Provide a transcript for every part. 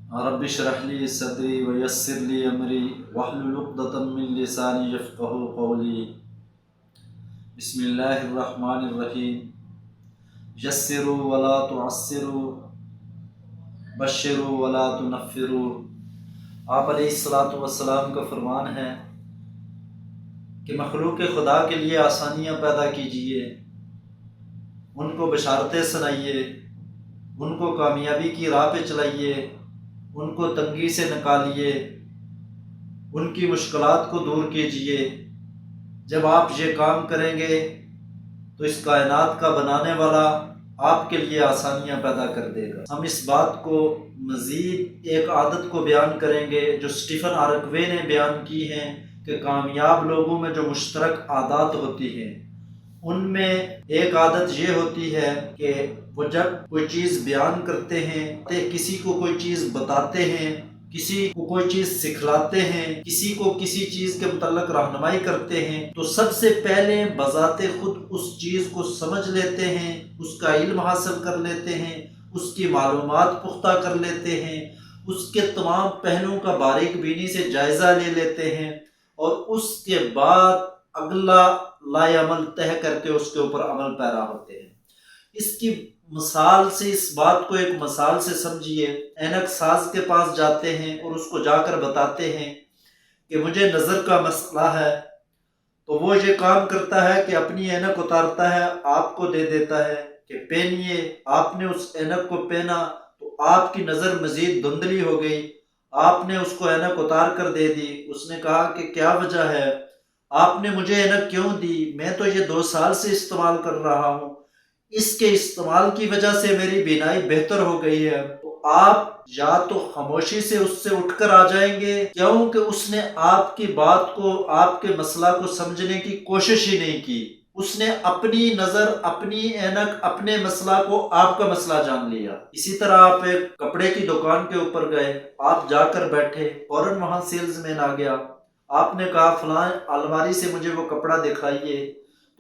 رب اشرح لی صدری ویسر لی امری واحلل عقدۃ من لسانی یفقهوا قولی۔ بسم اللہ الرحمن الرحیم۔ یسروا ولا تعسروا بشروا ولا تنفروا۔ آپ علیہ الصلاۃ والسلام کا فرمان ہے کہ مخلوق خدا کے لیے آسانیاں پیدا کیجیے، ان کو بشارتیں سنائیے، ان کو کامیابی کی راہ پہ چلائیے، ان کو تنگی سے نکالیے، ان کی مشکلات کو دور کیجیے۔ جب آپ یہ کام کریں گے تو اس کائنات کا بنانے والا آپ کے لیے آسانیاں پیدا کر دے گا۔ ہم اس بات کو مزید ایک عادت کو بیان کریں گے جو اسٹیفن آرکوے نے بیان کی ہیں کہ کامیاب لوگوں میں جو مشترک عادات ہوتی ہیں ان میں ایک عادت یہ ہوتی ہے کہ وہ جب کوئی چیز بیان کرتے ہیں، کسی کو کوئی چیز بتاتے ہیں، کسی کو کوئی چیز سکھلاتے ہیں، کسی کو کسی چیز کے متعلق رہنمائی کرتے ہیں تو سب سے پہلے بذات خود اس چیز کو سمجھ لیتے ہیں، اس کا علم حاصل کر لیتے ہیں، اس کی معلومات پختہ کر لیتے ہیں، اس کے تمام پہلوؤں کا باریک بینی سے جائزہ لے لیتے ہیں اور اس کے بعد اگلا لائے عمل طے کر کے اس کے اوپر عمل پیرا ہوتے ہیں۔ اس کی مثال سے، اس بات کو ایک مثال سے سمجھیے۔ اینک ساز کے پاس جاتے ہیں اور اس کو جا کر بتاتے ہیں کہ مجھے نظر کا مسئلہ ہے، تو وہ یہ کام کرتا ہے کہ اپنی اینک اتارتا ہے، آپ کو دے دیتا ہے کہ پہنیے۔ آپ نے اس اینک کو پہنا تو آپ کی نظر مزید دھندلی ہو گئی، آپ نے اس کو اینک اتار کر دے دی۔ اس نے کہا کہ کیا وجہ ہے، آپ نے مجھے اینک کیوں دی؟ میں تو یہ 2 سال سے استعمال کر رہا ہوں، اس کے استعمال کی وجہ سے میری بینائی بہتر ہو گئی ہے۔ تو آپ یا تو خاموشی سے اس سے اٹھ کر آ جائیں گے، کیونکہ اس نے آپ کی بات کو، آپ کے مسئلہ کو سمجھنے کی کوشش ہی نہیں کی، اس نے اپنی نظر، اپنی اینک، اپنے مسئلہ کو آپ کا مسئلہ جان لیا۔ اسی طرح آپ ایک کپڑے کی دکان کے اوپر گئے، آپ جا کر بیٹھے، فوراً وہاں سیلز مین آ گیا، آپ نے کہا فلاں الماری سے مجھے وہ کپڑا دکھائیے،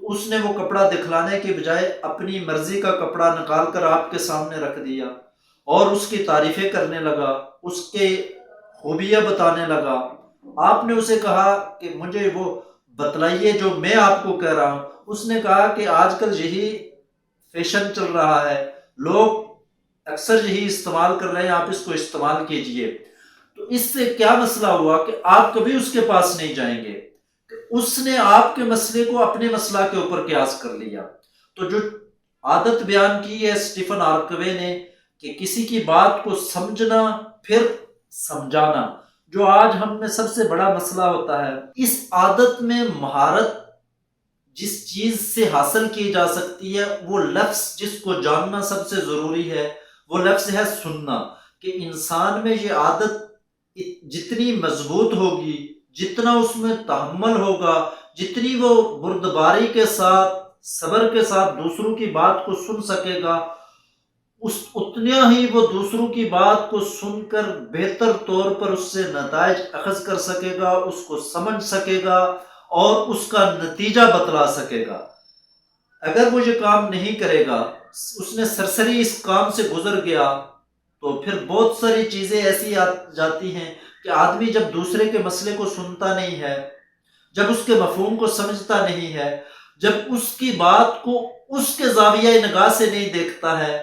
تو اس نے وہ کپڑا دکھلانے کے بجائے اپنی مرضی کا کپڑا نکال کر آپ کے سامنے رکھ دیا اور اس کی تعریفیں کرنے لگا، اس کے خوبیاں بتانے لگا۔ آپ نے اسے کہا کہ مجھے وہ بتلائیے جو میں آپ کو کہہ رہا ہوں۔ اس نے کہا کہ آج کل یہی فیشن چل رہا ہے، لوگ اکثر یہی استعمال کر رہے ہیں، آپ اس کو استعمال کیجئے۔ تو اس سے کیا مسئلہ ہوا کہ آپ کبھی اس کے پاس نہیں جائیں گے، کہ اس نے آپ کے مسئلے کو اپنے مسئلہ کے اوپر قیاس کر لیا۔ تو جو عادت بیان کی ہے اسٹیفن آرکوے نے کہ کسی کی بات کو سمجھنا پھر سمجھانا، جو آج ہم میں سب سے بڑا مسئلہ ہوتا ہے، اس عادت میں مہارت جس چیز سے حاصل کی جا سکتی ہے، وہ لفظ جس کو جاننا سب سے ضروری ہے، وہ لفظ ہے سننا۔ کہ انسان میں یہ عادت جتنی مضبوط ہوگی، جتنا اس میں تحمل ہوگا، جتنی وہ بردباری کے ساتھ، صبر کے ساتھ دوسروں کی بات کو سن سکے گا، اتنا ہی وہ دوسروں کی بات کو سن کر بہتر طور پر اس سے نتائج اخذ کر سکے گا، اس کو سمجھ سکے گا اور اس کا نتیجہ بتلا سکے گا۔ اگر وہ یہ کام نہیں کرے گا، اس نے سرسری اس کام سے گزر گیا، تو پھر بہت ساری چیزیں ایسی آ جاتی ہیں کہ آدمی جب دوسرے کے مسئلے کو سنتا نہیں ہے، جب اس کے مفہوم کو سمجھتا نہیں ہے، جب اس کی بات کو اس کے زاویہ نگاہ سے نہیں دیکھتا ہے،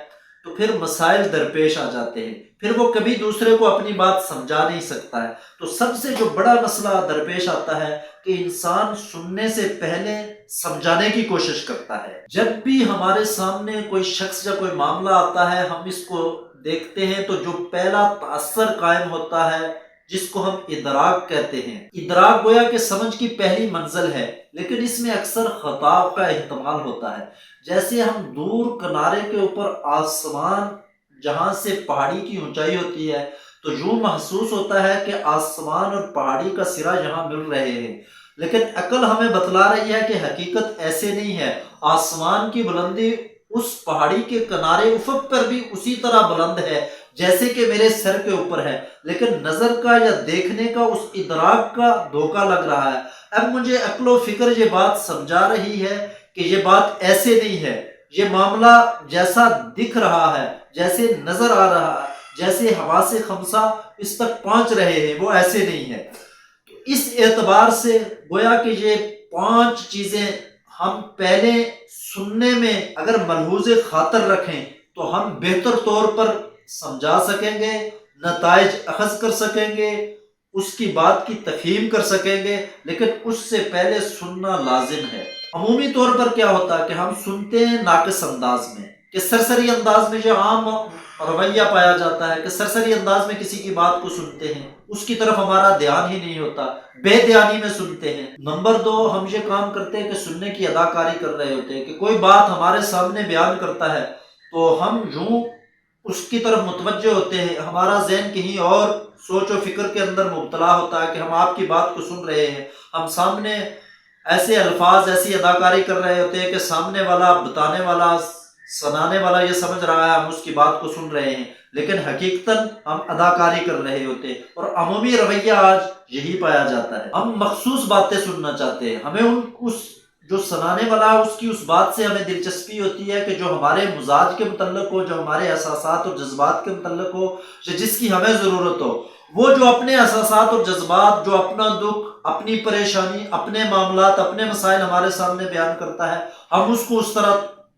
تو پھر مسائل درپیش آ جاتے ہیں، پھر وہ کبھی دوسرے کو اپنی بات سمجھا نہیں سکتا ہے۔ تو سب سے جو بڑا مسئلہ درپیش آتا ہے کہ انسان سننے سے پہلے سمجھانے کی کوشش کرتا ہے۔ جب بھی ہمارے سامنے کوئی شخص یا کوئی معاملہ آتا ہے، ہم اس کو دیکھتے ہیں تو جو پہلا تاثر قائم ہوتا ہے جس کو ہم ادراک کہتے ہیں، ادراک گویا کہ سمجھ کی پہلی منزل ہے، لیکن اس میں اکثر خطا کا احتمال ہوتا ہے۔ جیسے ہم دور کنارے کے اوپر آسمان، جہاں سے پہاڑی کی اونچائی ہوتی ہے، تو یوں محسوس ہوتا ہے کہ آسمان اور پہاڑی کا سرا یہاں مل رہے ہیں، لیکن عقل ہمیں بتلا رہی ہے کہ حقیقت ایسے نہیں ہے۔ آسمان کی بلندی اس پہاڑی کے کنارے افق پر بھی اسی طرح بلند ہے جیسے کہ میرے سر کے اوپر ہے، لیکن نظر کا یا دیکھنے کا، اس ادراک کا دھوکہ لگ رہا ہے۔ اب مجھے عقل و فکر یہ بات سمجھا رہی ہے کہ یہ بات ایسے نہیں ہے، یہ معاملہ جیسا دکھ رہا ہے، جیسے نظر آ رہا ہے، جیسے حواس خمسہ اس تک پہنچ رہے ہیں، وہ ایسے نہیں ہے۔ تو اس اعتبار سے گویا کہ یہ 5 چیزیں ہم پہلے سننے میں اگر ملحوظ خاطر رکھیں تو ہم بہتر طور پر سمجھا سکیں گے، نتائج اخذ کر سکیں گے، اس کی بات کی تفہیم کر سکیں گے، لیکن اس سے پہلے سننا لازم ہے۔ عمومی طور پر کیا ہوتا ہے کہ ہم سنتے ہیں ناقص انداز میں، کہ سرسری انداز میں جو عام رویہ پایا جاتا ہے کہ سرسری انداز میں کسی کی بات کو سنتے ہیں، اس کی طرف ہمارا دھیان ہی نہیں ہوتا، بے دھیانی میں سنتے ہیں۔ نمبر 2، ہم یہ کام کرتے ہیں کہ سننے کی اداکاری کر رہے ہوتے ہیں، کہ کوئی بات ہمارے سامنے بیان کرتا ہے تو ہم یوں اس کی طرف متوجہ ہوتے ہیں، ہمارا ذہن کہیں اور سوچ و فکر کے اندر مبتلا ہوتا ہے کہ ہم آپ کی بات کو سن رہے ہیں، ہم سامنے ایسے الفاظ ایسی اداکاری کر رہے ہوتے ہیں کہ سامنے والا، بتانے والا، سنانے والا یہ سمجھ رہا ہے ہم اس کی بات کو سن رہے ہیں، لیکن حقیقتاً ہم اداکاری کر رہے ہوتے ہیں۔ اور عمومی رویہ آج یہی پایا جاتا ہے، ہم مخصوص باتیں سننا چاہتے ہیں، ہمیں اس جو سنانے والا ہے اس کی اس بات سے ہمیں دلچسپی ہوتی ہے کہ جو ہمارے مزاج کے متعلق ہو، جو ہمارے احساسات اور جذبات کے متعلق ہو، جس کی ہمیں ضرورت ہو۔ وہ جو اپنے احساسات اور جذبات، جو اپنا دکھ، اپنی پریشانی، اپنے معاملات، اپنے مسائل ہمارے سامنے بیان کرتا ہے، ہم اس کو اس طرح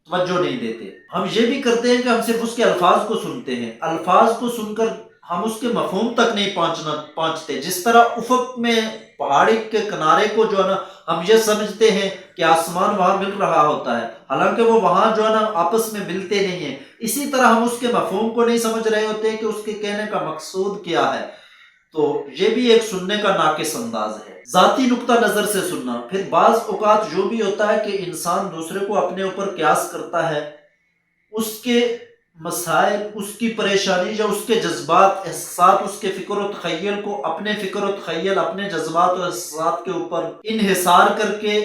توجہ نہیں دیتے۔ ہم یہ بھی کرتے ہیں کہ ہم صرف اس کے الفاظ کو سنتے ہیں، الفاظ کو سن کر ہم اس کے مفہوم تک نہیں پہنچتے۔ جس طرح افق میں پہاڑی کے کنارے کو جو ہے نا ہم یہ سمجھتے ہیں کہ آسمان وہاں مل رہا ہوتا ہے، حالانکہ وہ وہاں جو ہے نا آپس میں ملتے نہیں ہیں، اسی طرح ہم اس کے مفہوم کو نہیں سمجھ رہے ہوتے کہ اس کے کہنے کا مقصود کیا ہے۔ تو یہ بھی ایک سننے کا ناقص انداز ہے۔ ذاتی نقطہ نظر سے سننا، پھر بعض اوقات جو بھی ہوتا ہے کہ انسان دوسرے کو اپنے اوپر قیاس کرتا ہے، اس کے مسائل، اس کی پریشانی یا اس کے جذبات، احساسات، اس کے فکر و تخیل کو اپنے فکر و تخیل، اپنے جذبات و احساسات کے اوپر انحصار کر کے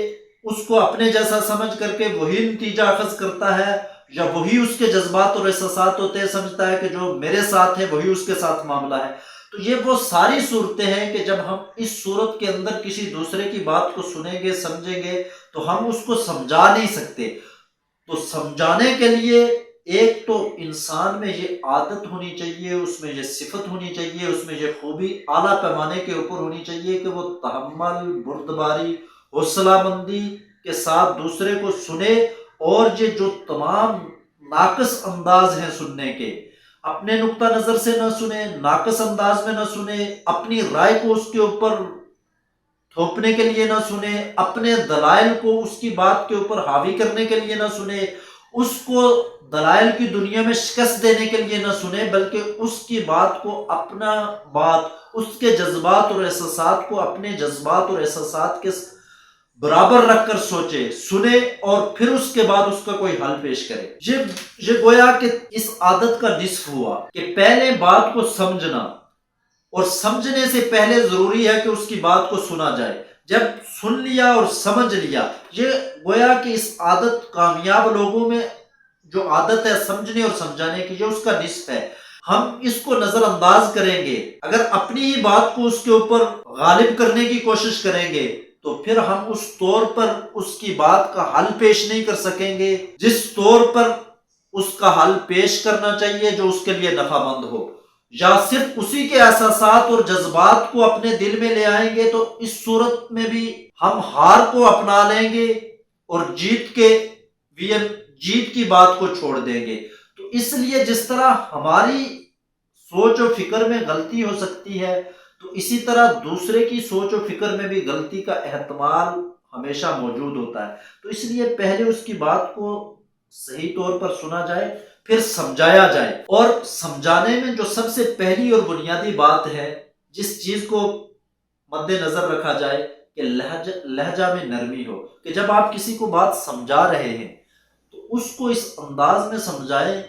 اس کو اپنے جیسا سمجھ کر کے وہی نتیجہ اخذ کرتا ہے، یا وہی اس کے جذبات اور احساسات ہوتے ہیں، سمجھتا ہے کہ جو میرے ساتھ ہے وہی اس کے ساتھ معاملہ ہے۔ تو یہ وہ ساری صورتیں ہیں کہ جب ہم اس صورت کے اندر کسی دوسرے کی بات کو سنیں گے، سمجھیں گے تو ہم اس کو سمجھا نہیں سکتے۔ تو سمجھانے کے لیے ایک تو انسان میں یہ عادت ہونی چاہیے، اس میں یہ صفت ہونی چاہیے، اس میں یہ خوبی اعلیٰ پیمانے کے اوپر ہونی چاہیے کہ وہ تحمل، بردباری، حوصلہ مندی کے ساتھ دوسرے کو سنے، اور یہ جو تمام ناقص انداز ہیں سننے کے، اپنے نقطہ نظر سے نہ سنے، ناقص انداز میں نہ سنے، اپنی رائے کو اس کے اوپر تھوپنے کے لیے نہ سنے، اپنے دلائل کو اس کی بات کے اوپر حاوی کرنے کے لیے نہ سنے، اس کو دلائل کی دنیا میں شکست دینے کے لیے نہ سنے، بلکہ اس کی بات کو اپنا بات، اس کے جذبات اور احساسات کو اپنے جذبات اور احساسات کے برابر رکھ کر سوچے، سنے، اور پھر اس کے بعد اس کا کوئی حل پیش کرے۔ یہ گویا کہ اس عادت کا نصف ہوا کہ پہلے بات کو سمجھنا، اور سمجھنے سے پہلے ضروری ہے کہ اس کی بات کو سنا جائے۔ جب سن لیا اور سمجھ لیا، یہ گویا کہ اس عادت، کامیاب لوگوں میں جو عادت ہے سمجھنے اور سمجھانے کی، یہ اس کا نصف ہے۔ ہم اس کو نظر انداز کریں گے، اگر اپنی ہی بات کو اس کے اوپر غالب کرنے کی کوشش کریں گے تو پھر ہم اس طور پر اس کی بات کا حل پیش نہیں کر سکیں گے جس طور پر اس کا حل پیش کرنا چاہیے جو اس کے لیے نفع مند ہو، یا صرف اسی کے احساسات اور جذبات کو اپنے دل میں لے آئیں گے تو اس صورت میں بھی ہم ہار کو اپنا لیں گے اور جیت کی بات کو چھوڑ دیں گے۔ تو اس لیے جس طرح ہماری سوچ و فکر میں غلطی ہو سکتی ہے، تو اسی طرح دوسرے کی سوچ و فکر میں بھی غلطی کا احتمال ہمیشہ موجود ہوتا ہے۔ تو اس لیے پہلے اس کی بات کو صحیح طور پر سنا جائے، پھر سمجھایا جائے، اور سمجھانے میں جو سب سے پہلی اور بنیادی بات ہے، جس چیز کو مد نظر رکھا جائے کہ لہجہ میں نرمی ہو، کہ جب آپ کسی کو بات سمجھا رہے ہیں تو اس کو اس انداز میں سمجھائیں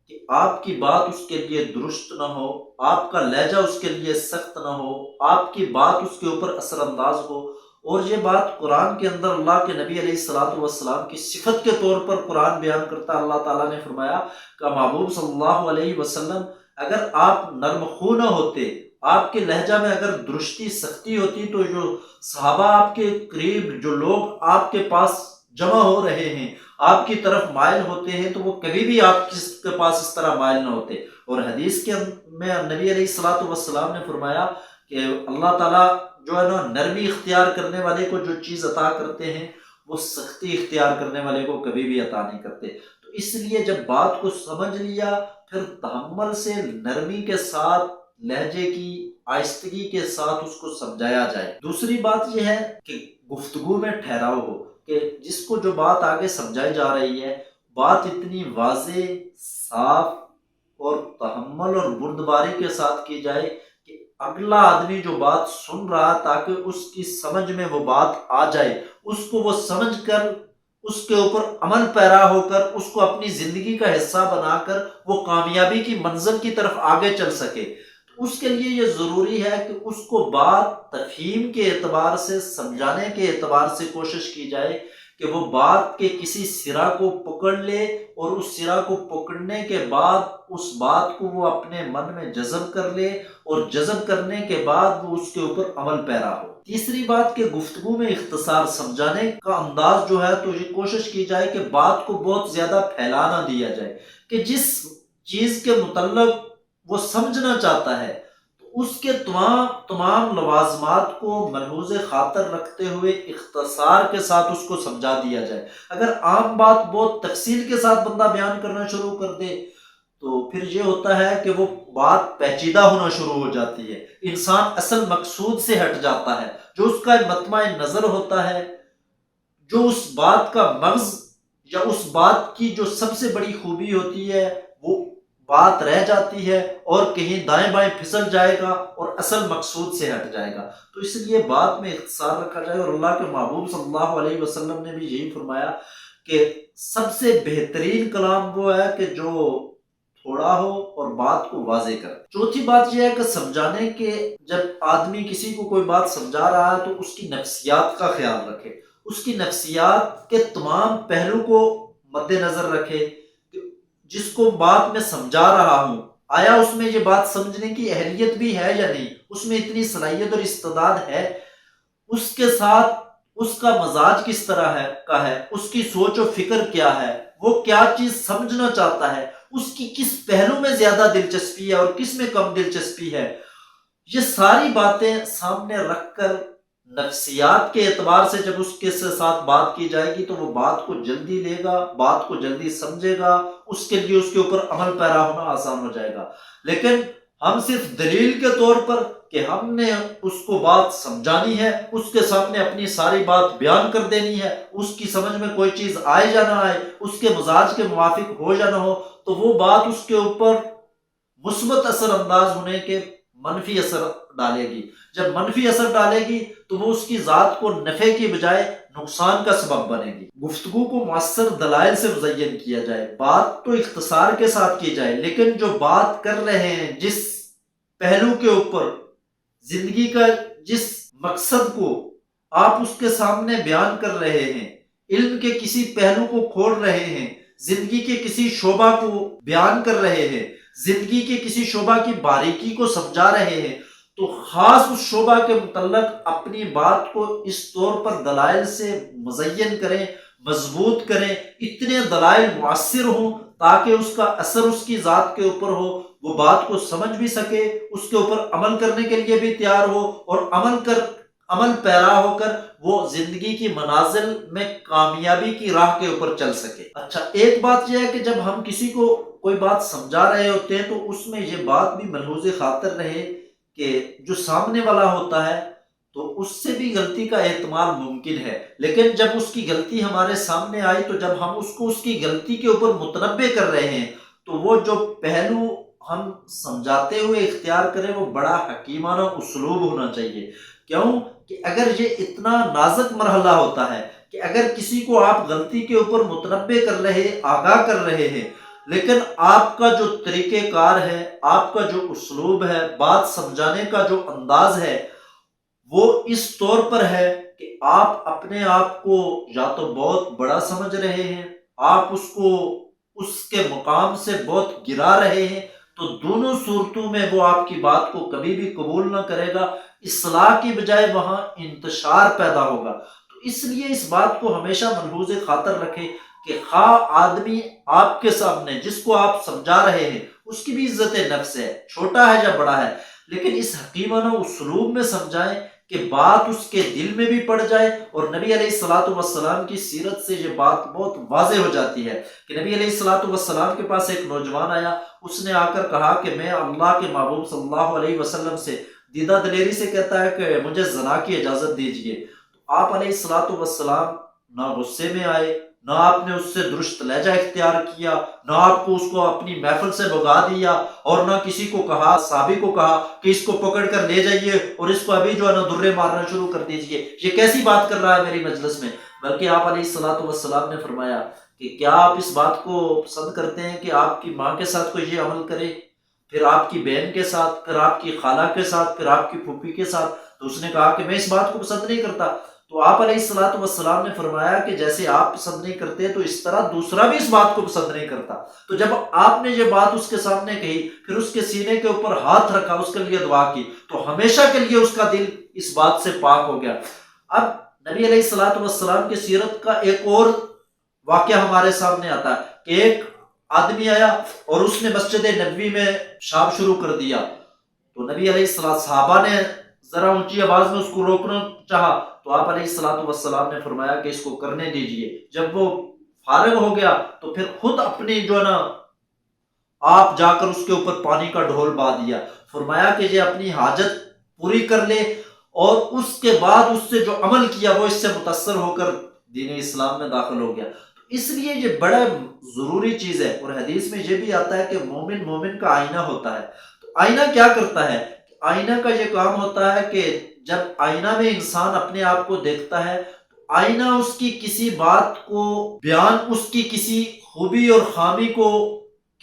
کہ آپ کی بات اس کے لیے درست نہ ہو، آپ کا لہجہ اس کے لیے سخت نہ ہو، آپ کی بات اس کے اوپر اثر انداز ہو۔ اور یہ بات قرآن کے اندر اللہ کے نبی علیہ الصلوۃ والسلام کی صفت کے طور پر قرآن بیان کرتا ہے۔ اللہ تعالیٰ نے فرمایا کہ محبوب صلی اللہ علیہ وسلم، اگر آپ نرم خو نہ ہوتے، آپ کے لہجہ میں اگر درستی، سختی ہوتی، تو جو صحابہ آپ کے قریب، جو لوگ آپ کے پاس جمع ہو رہے ہیں، آپ کی طرف مائل ہوتے ہیں، تو وہ کبھی بھی آپ کے پاس اس طرح مائل نہ ہوتے۔ اور حدیث کے میں نبی علیہ الصلوۃ والسلام نے فرمایا کہ اللہ تعالیٰ جو ہے نا نرمی اختیار کرنے والے کو جو چیز عطا کرتے ہیں وہ سختی اختیار کرنے والے کو کبھی بھی عطا نہیں کرتے۔ تو اس لیے جب بات کو سمجھ لیا پھر تحمل سے نرمی کے ساتھ لہجے کی آہستگی کے ساتھ اس کو سمجھایا جائے۔ دوسری بات یہ ہے کہ گفتگو میں ٹھہراؤ ہو، کہ جس کو جو بات آگے سمجھائی جا رہی ہے بات اتنی واضح، صاف اور تحمل اور بردباری کے ساتھ کی جائے کہ اگلا آدمی جو بات سن رہا تاکہ اس کی سمجھ میں وہ بات آ جائے، اس کو وہ سمجھ کر اس کے اوپر عمل پیرا ہو کر اس کو اپنی زندگی کا حصہ بنا کر وہ کامیابی کی منزل کی طرف آگے چل سکے۔ تو اس کے لیے یہ ضروری ہے کہ اس کو بات تفہیم کے اعتبار سے، سمجھانے کے اعتبار سے کوشش کی جائے کہ وہ بات کے کسی سرا کو پکڑ لے اور اس سرا کو پکڑنے کے بعد اس بات کو وہ اپنے من میں جذب کر لے اور جذب کرنے کے بعد وہ اس کے اوپر عمل پیرا ہو۔ تیسری بات کہ گفتگو میں اختصار، سمجھانے کا انداز جو ہے تو یہ کوشش کی جائے کہ بات کو بہت زیادہ پھیلا نہ دیا جائے، کہ جس چیز کے متعلق وہ سمجھنا چاہتا ہے تو اس کے تمام لوازمات کو ملحوظ خاطر رکھتے ہوئے اختصار کے ساتھ اس کو سمجھا دیا جائے۔ اگر عام بات بہت تفصیل کے ساتھ بندہ بیان کرنا شروع کر دے تو پھر یہ ہوتا ہے کہ وہ بات پیچیدہ ہونا شروع ہو جاتی ہے، انسان اصل مقصود سے ہٹ جاتا ہے، جو اس کا مطمع نظر ہوتا ہے، جو اس بات کا مغز یا اس بات کی جو سب سے بڑی خوبی ہوتی ہے وہ بات رہ جاتی ہے اور کہیں دائیں بائیں پھسل جائے گا اور اصل مقصود سے ہٹ جائے گا۔ تو اس لیے بات میں اختصار رکھا جائے، اور اللہ کے محبوب صلی اللہ علیہ وسلم نے بھی یہی فرمایا کہ سب سے بہترین کلام وہ ہے کہ جو تھوڑا ہو اور بات کو واضح کرے۔ چوتھی بات یہ ہے کہ سمجھانے کے جب آدمی کسی کو کوئی بات سمجھا رہا ہے تو اس کی نفسیات کا خیال رکھے، اس کی نفسیات کے تمام پہلو کو مد نظر رکھے، جس کو بات میں سمجھا رہا ہوں آیا اس میں یہ بات سمجھنے کی اہلیت بھی ہے یا نہیں، اس میں اتنی صلاحیت اور استعداد ہے، اس کے ساتھ اس کا مزاج کس طرح ہے، اس کی سوچ و فکر کیا ہے، وہ کیا چیز سمجھنا چاہتا ہے، اس کی کس پہلو میں زیادہ دلچسپی ہے اور کس میں کم دلچسپی ہے، یہ ساری باتیں سامنے رکھ کر نفسیات کے اعتبار سے جب اس کے ساتھ بات کی جائے گی تو وہ بات کو جلدی لے گا، بات کو جلدی سمجھے گا، اس کے لیے اس کے اوپر عمل پیرا ہونا آسان ہو جائے گا۔ لیکن ہم صرف دلیل کے طور پر کہ ہم نے اس کو بات سمجھانی ہے، اس کے سامنے اپنی ساری بات بیان کر دینی ہے، اس کی سمجھ میں کوئی چیز آئے یا نہ آئے، اس کے مزاج کے موافق ہو یا نہ ہو، تو وہ بات اس کے اوپر مثبت اثر انداز ہونے کے منفی اثر ڈالے گی۔ جب منفی اثر ڈالے گی تو وہ اس کی ذات کو نفع کی بجائے نقصان کا سبب بنے گی۔ گفتگو کو مؤثر دلائل سے مزین کیا جائے، بات تو اختصار کے ساتھ کی جائے، لیکن جو بات کر رہے ہیں جس پہلو کے اوپر، زندگی کا جس مقصد کو آپ اس کے سامنے بیان کر رہے ہیں، علم کے کسی پہلو کو کھول رہے ہیں، زندگی کے کسی شعبہ کو بیان کر رہے ہیں، زندگی کے کسی شعبہ کی باریکی کو سمجھا رہے ہیں، تو خاص اس شعبہ کے متعلق اپنی بات کو اس طور پر دلائل سے مزین کریں، مضبوط کریں، اتنے دلائل مؤثر ہوں تاکہ اس کا اثر اس کی ذات کے اوپر ہو، وہ بات کو سمجھ بھی سکے، اس کے اوپر عمل کرنے کے لیے بھی تیار ہو، اور عمل پیرا ہو کر وہ زندگی کی منازل میں کامیابی کی راہ کے اوپر چل سکے۔ اچھا، ایک بات یہ ہے کہ جب ہم کسی کو کوئی بات سمجھا رہے ہوتے ہیں تو اس میں یہ بات بھی ملحوظ خاطر رہے کہ جو سامنے والا ہوتا ہے تو اس سے بھی غلطی کا احتمال ممکن ہے، لیکن جب اس کی غلطی ہمارے سامنے آئی تو جب ہم اس کو اس کی غلطی کے اوپر متنبع کر رہے ہیں تو وہ جو پہلو ہم سمجھاتے ہوئے اختیار کریں وہ بڑا حکیمانہ اسلوب ہونا چاہیے۔ کیوں کہ اگر یہ اتنا نازک مرحلہ ہوتا ہے کہ اگر کسی کو آپ غلطی کے اوپر متنبع کر رہے، آگاہ کر رہے ہیں، لیکن آپ کا جو طریقہ کار ہے، آپ کا جو اسلوب ہے، بات سمجھانے کا جو انداز ہے وہ اس طور پر ہے کہ آپ اپنے آپ کو یا تو بہت بڑا سمجھ رہے ہیں، آپ اس کو اس کے مقام سے بہت گرا رہے ہیں، تو دونوں صورتوں میں وہ آپ کی بات کو کبھی بھی قبول نہ کرے گا، اصلاح کی بجائے وہاں انتشار پیدا ہوگا۔ تو اس لیے اس بات کو ہمیشہ ملحوظ خاطر رکھیں کہ خواہ آدمی آپ کے سامنے جس کو آپ سمجھا رہے ہیں اس کی بھی عزت نفس ہے، چھوٹا ہے یا بڑا ہے، لیکن اس حکیمانہ اسلوب میں سمجھائیں کہ بات اس کے دل میں بھی پڑ جائے۔ اور نبی علیہ الصلوۃ والسلام کی سیرت سے یہ بات بہت واضح ہو جاتی ہے کہ نبی علیہ الصلوۃ والسلام کے پاس ایک نوجوان آیا، اس نے آ کر کہا کہ میں اللہ کے محبوب صلی اللہ علیہ وسلم سے دیدہ دلیری سے کہتا ہے کہ مجھے زنا کی اجازت دیجیے۔ تو آپ علیہ الصلوۃ والسلام نہ غصے میں آئے، نہ آپ نے اس سے درست لہجہ اختیار کیا، نہ آپ کو اس کو اپنی محفل سے بھگا دیا، اور نہ کسی کو کہا، صحابی کو کہا کہ اس کو پکڑ کر لے جائیے اور اس کو ابھی جو ہے نا درے مارنا شروع کر دیجیے، یہ کیسی بات کر رہا ہے میری مجلس میں۔ بلکہ آپ علیہ الصلوۃ والسلام نے فرمایا کہ کیا آپ اس بات کو پسند کرتے ہیں کہ آپ کی ماں کے ساتھ کوئی یہ عمل کرے، پھر آپ کی بہن کے ساتھ، پھر آپ کی خالہ کے ساتھ، پھر آپ کی پھوپھی کے ساتھ؟ تو اس نے کہا کہ میں اس بات کو پسند نہیں کرتا۔ تو آپ علیہ الصلوۃ والسلام نے فرمایا کہ جیسے آپ پسند نہیں کرتے تو اس طرح دوسرا بھی اس بات کو پسند نہیں کرتا۔ تو جب آپ نے یہ بات اس کے سامنے کہی، پھر اس کے سینے کے اوپر ہاتھ رکھا، اس کے لیے دعا کی، تو ہمیشہ کے لیے اس کا دل اس بات سے پاک ہو گیا۔ اب نبی علیہ الصلوۃ والسلام کی سیرت کا ایک اور واقعہ ہمارے سامنے آتا ہے کہ ایک آدمی آیا اور اس نے مسجد نبوی میں پیشاب شروع کر دیا۔ تو نبی علیہ الصلوۃ، صحابہ نے ذرا اونچی آواز میں اس کو روکنا چاہا، تو آپ علیہ الصلوۃ والسلام نے فرمایا کہ اس کو کرنے دیجئے۔ جب وہ فارغ ہو گیا تو پھر خود اپنی جو ہے نا آپ جا کر اس کے اوپر پانی کا ڈھول با دیا، فرمایا کہ یہ اپنی حاجت پوری کر لے، اور اس کے بعد اس سے جو عمل کیا وہ اس سے متاثر ہو کر دین اسلام میں داخل ہو گیا۔ تو اس لیے یہ بڑا ضروری چیز ہے، اور حدیث میں یہ بھی آتا ہے کہ مومن مومن کا آئینہ ہوتا ہے۔ تو آئینہ کیا کرتا ہے؟ آئینہ کا یہ کام ہوتا ہے کہ جب آئینہ میں انسان اپنے آپ کو دیکھتا ہے تو آئینہ اس کی کسی بات کو بیان، اس کی کسی خوبی اور خامی کو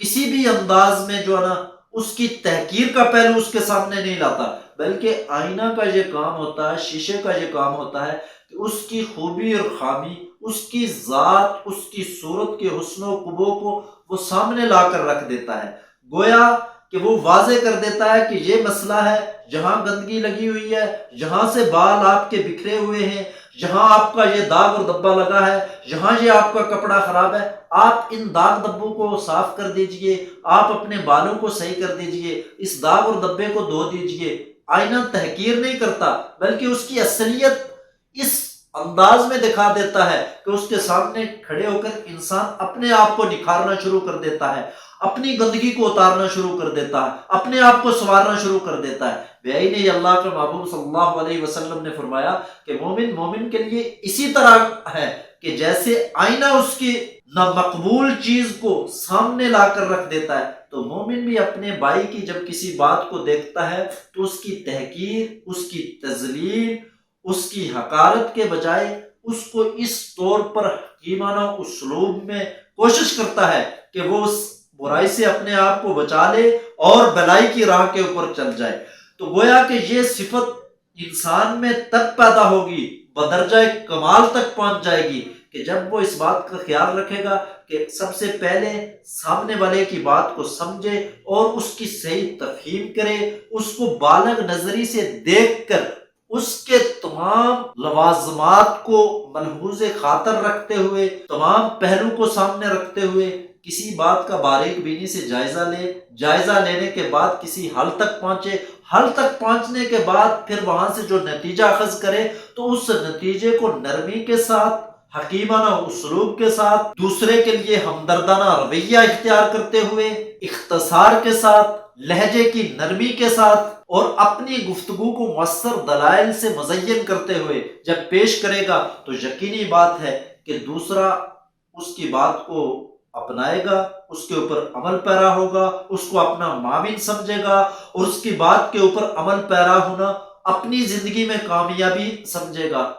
کسی بھی انداز میں جو ہے نا اس کی تحقیر کا پہلو اس کے سامنے نہیں لاتا، بلکہ آئینہ کا یہ کام ہوتا ہے، شیشے کا یہ کام ہوتا ہے کہ اس کی خوبی اور خامی، اس کی ذات، اس کی صورت کے حسن و قبح کو وہ سامنے لا کر رکھ دیتا ہے، گویا کہ وہ واضح کر دیتا ہے کہ یہ مسئلہ ہے، جہاں گندگی لگی ہوئی ہے، جہاں سے بال آپ کے بکھرے ہوئے ہیں، جہاں آپ کا یہ داغ اور دبا لگا ہے، جہاں یہ آپ کا کپڑا خراب ہے، آپ ان داغ دبوں کو صاف کر دیجئے، آپ اپنے بالوں کو صحیح کر دیجئے، اس داغ اور دبے کو دھو دیجئے۔ آئینہ تحقیر نہیں کرتا، بلکہ اس کی اصلیت اس انداز میں دکھا دیتا ہے کہ اس کے سامنے کھڑے ہو کر انسان اپنے آپ کو نکھارنا شروع کر دیتا ہے، اپنی گندگی کو اتارنا شروع کر دیتا ہے، اپنے آپ کو سنوارنا شروع کر دیتا ہے۔ بیائی نے اللہ کے محبوب صلی اللہ علیہ وسلم نے فرمایا کہ مومن مومن کے لیے اسی طرح ہے کہ جیسے آئینہ اس کی نامقبول چیز کو سامنے لا کر رکھ دیتا ہے، تو مومن بھی اپنے بھائی کی جب کسی بات کو دیکھتا ہے تو اس کی تحقیر، اس کی تذلیل، اس کی حقارت کے بجائے اس کو اس طور پر حکیمانہ اسلوب میں کوشش کرتا ہے کہ وہ اس برائی سے اپنے آپ کو بچا لے اور بھلائی کی راہ کے اوپر چل جائے۔ تو گویا کہ یہ صفت انسان میں تب پیدا ہوگی، بدرجہ کمال تک پہنچ جائے گی کہ جب وہ اس بات کا خیال رکھے گا کہ سب سے پہلے سامنے والے کی بات کو سمجھے اور اس کی صحیح تفہیم کرے، اس کو بالغ نظری سے دیکھ کر اس کے تمام لوازمات کو ملحوظ خاطر رکھتے ہوئے، تمام پہلو کو سامنے رکھتے ہوئے کسی بات کا باریک بینی سے جائزہ لے، جائزہ لینے کے بعد کسی حل تک پہنچے، حل تک پہنچنے کے بعد پھر وہاں سے جو نتیجہ اخذ کرے تو اس نتیجے کو نرمی کے ساتھ، حکیمانہ اسلوب کے ساتھ، دوسرے کے لیے ہمدردانہ رویہ اختیار کرتے ہوئے، اختصار کے ساتھ، لہجے کی نرمی کے ساتھ، اور اپنی گفتگو کو مؤثر دلائل سے مزین کرتے ہوئے جب پیش کرے گا تو یقینی بات ہے کہ دوسرا اس کی بات کو اپنائے گا، اس کے اوپر عمل پیرا ہوگا، اس کو اپنا معاون سمجھے گا، اور اس کی بات کے اوپر عمل پیرا ہونا اپنی زندگی میں کامیابی سمجھے گا۔